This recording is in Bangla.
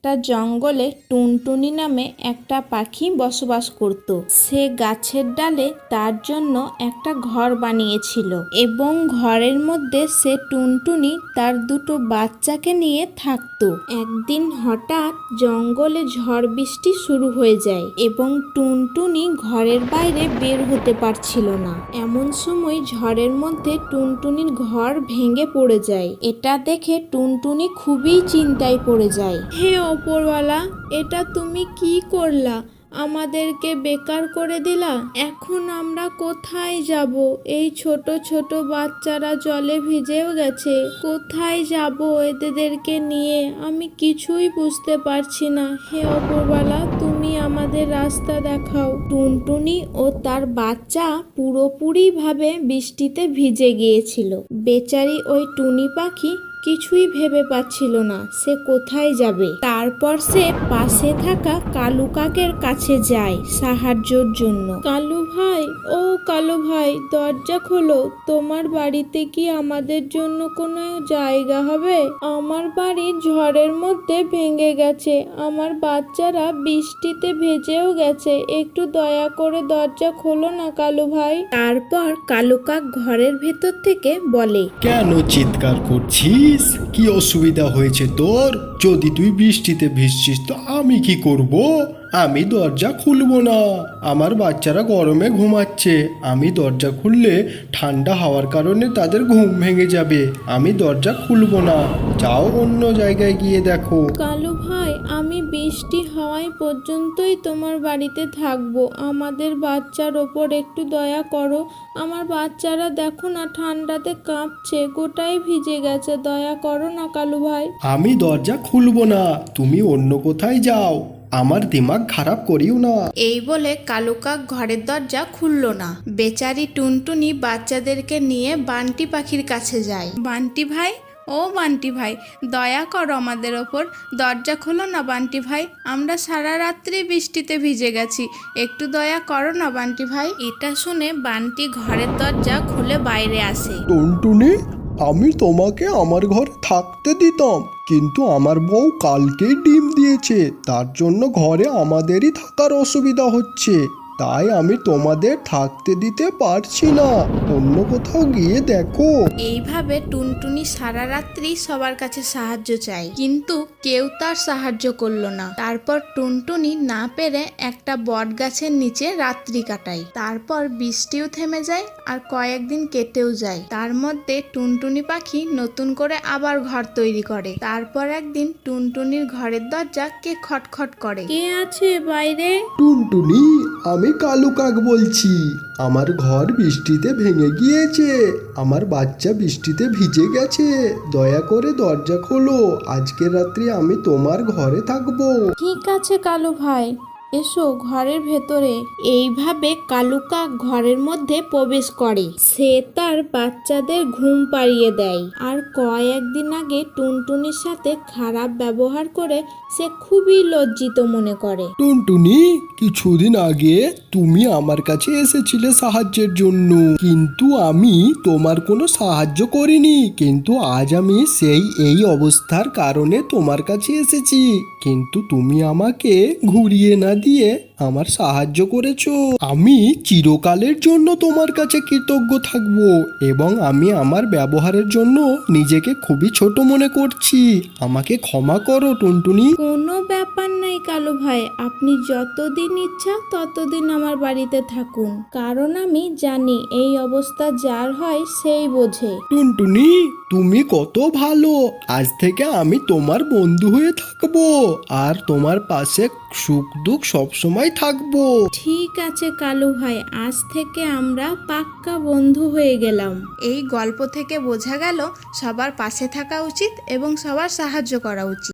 একটা জঙ্গলে টুনটুনি নামে একটা পাখি বসবাস করত। সে গাছের ডালে তার জন্য একটা ঘর বানিয়েছিল এবং ঘরের মধ্যে সে টুনটুনি তার দুটো বাচ্চাকে নিয়ে থাকতো। একদিন হঠাৎ জঙ্গলে ঝড় বৃষ্টি শুরু হয়ে যায় এবং টুনটুনি ঘরের বাইরে বের হতে পারছিল না। এমন সময় ঝড়ের মধ্যে টুনটুনির ঘর ভেঙে পড়ে যায়। এটা দেখে টুনটুনি খুবই চিন্তায় পড়ে যায়। হে ওপরওয়ালা, এটা তুমি কি করলা? আমাদেরকে বেকার করে দিলা। এখন আমরা কোথায় যাব? এই ছোট ছোট বাচ্চারা জলে ভিজেও গেছে। কোথায় যাব এদেরকে নিয়ে? আমি কিছুই বুঝতে পারছি না। হে ওপরওয়ালা, তুমি আমাদের রাস্তা দেখাও। টুনটুনি ও তার বাচ্চা পুরোপুরিভাবে বৃষ্টিতে ভিজে গিয়েছিল। বেচারি ওই টুনি পাখি কিছুই ভেবে পাচ্ছিল না সে কোথায় যাবে। তারপর সে পাশে থাকা কালু কাকের কাছে যায় সাহায্যের জন্য। কালু ভাই, ও কালু ভাই, দরজা খোলো। তোমার বাড়িতে কি আমাদের জন্য কোনো জায়গা হবে? আমার বাড়ি ঝড়ের মধ্যে ভেঙে গেছে। আমার বাচ্চারা বৃষ্টিতে ভেজেও গেছে। একটু দয়া করে দরজা খোলো না কালু ভাই। তারপর কালু কাক ঘরের ভেতর থেকে বলে, কেন চিৎকার করছিস? কি অসুবিধা হয়েছে তোর? যদি তুই বৃষ্টিতে ভিজছিস তো আমি কি করব? আমি দরজা খুলবো না। আমার বাচ্চারা গরমে ঘুমাচ্ছে। আমি দরজা খুললে ঠান্ডা হাওয়ার কারণে তাদের ঘুম ভেঙে যাবে। আমি দরজা খুলবো না। যাও অন্য জায়গায় গিয়ে দেখো। কালু ভাই, আমি বৃষ্টি হওয়ায় পর্যন্তই তোমার বাড়িতে থাকবো। আমাদের বাচ্চার ওপর একটু দয়া করো। আমার বাচ্চারা দেখো না, ঠান্ডাতে কাঁপছে, গোটাই ভিজে গেছে। দয়া করো না কালু ভাই। আমি দরজা খুলবো না। তুমি অন্য কোথায় যাও। আমার দিমাগ খারাপ করিও না। এই বলে কালু কাক ঘরের দরজা খুলল না। বেচারি টুনটুনি বাচ্চাদেরকে নিয়ে বান্টি পাখির কাছে যায়। বান্টি ভাই, ও বান্টি ভাই, দয়া করো আমাদের ওপর। দরজা খোলো না বান্টি ভাই। আমরা সারা রাত্রি বৃষ্টিতে ভিজে গেছি। একটু দয়া করো না বান্টি ভাই। এটা শুনে বান্টি ঘরের দরজা খুলে বাইরে আসে। টুনটুনি, আমি তোমাকে আমার ঘরে থাকতে দিতাম, কিন্তু আমার বউ কালকেই ডিম দিয়েছে। তার জন্য ঘরে আমাদেরই থাকার অসুবিধা হচ্ছে। তাই আমি তোমাদের থাকতে দিতে পারছি না। অন্য কোথাও গিয়ে দেখো। এইভাবে টুনটুনি সারা রাত্রি সবার কাছে সাহায্য চায়, কিন্তু কেউ তার সাহায্য করলো না। তারপর টুনটুনি না পেরে একটা বট গাছের নিচে রাত্রি কাটায়। তারপর বৃষ্টিও থেমে যায় আর কয়েকদিন কেটেও যায়। তার মধ্যে টুনটুনি পাখি নতুন করে আবার ঘর তৈরি করে। তারপর একদিন টুনটুনির ঘরের দরজা কে খটখট করে। কে আছে বাইরে? টুনটুনি, আমি কালু কাক বলছি। আমার ঘর বৃষ্টিতে ভেঙে গিয়েছে। আমার বাচ্চা বৃষ্টিতে ভিজে গেছে। দয়া করে দরজা খোলো। আজকের রাত্রি আমি তোমার ঘরে থাকবো। ঠিক আছে কালু ভাই, এসো ঘরের ভেতরে। এইভাবে কালু কাক ঘরের মধ্যে প্রবেশ করে। সে তার বাচ্চাদের ঘুম পাড়িয়ে দেয় আর কয়েকদিন আগে টুনটুনির সাথে খারাপ ব্যবহার করে সে খুবই লজ্জিত মনে করে। টুনটুনি, কিছুদিন আগে তুমি আমার কাছে এসেছিলে সাহায্যের জন্য, কিন্তু আমি তোমার কোনো সাহায্য করিনি। কিন্তু আজ আমি এই অবস্থার কারণে তোমার কাছে এসেছি। কিন্তু তুমি আমাকে ঘুরিয়ে না দিয়ে আমার সাহায্য করেছো। আমি চিরকালের জন্য তোমার কাছে কৃতজ্ঞ থাকব এবং আমি আমার ব্যবহারের জন্য নিজেকে খুবই ছোট মনে করছি। আমাকে ক্ষমা করো টুনটুনি। কোনো ব্যাপার নাই কালু ভাই, আপনি যতদিন ইচ্ছা ততদিন আমার বাড়িতে থাকুন, কারণ আমি জানি এই অবস্থা যার হয় সেই বোঝে। টুনটুনি, তুমি কত ভালো। আজ থেকে আমি তোমার বন্ধু হয়ে থাকবো আর তোমার পাশে সুখ দুঃখ সবসময় থাকবো। ঠিক আছে কালু ভাই, আজ থেকে আমরা পাক্কা বন্ধু হয়ে গেলাম। এই গল্প থেকে বোঝা গেল সবার পাশে থাকা উচিত এবং সবার সাহায্য করা উচিত।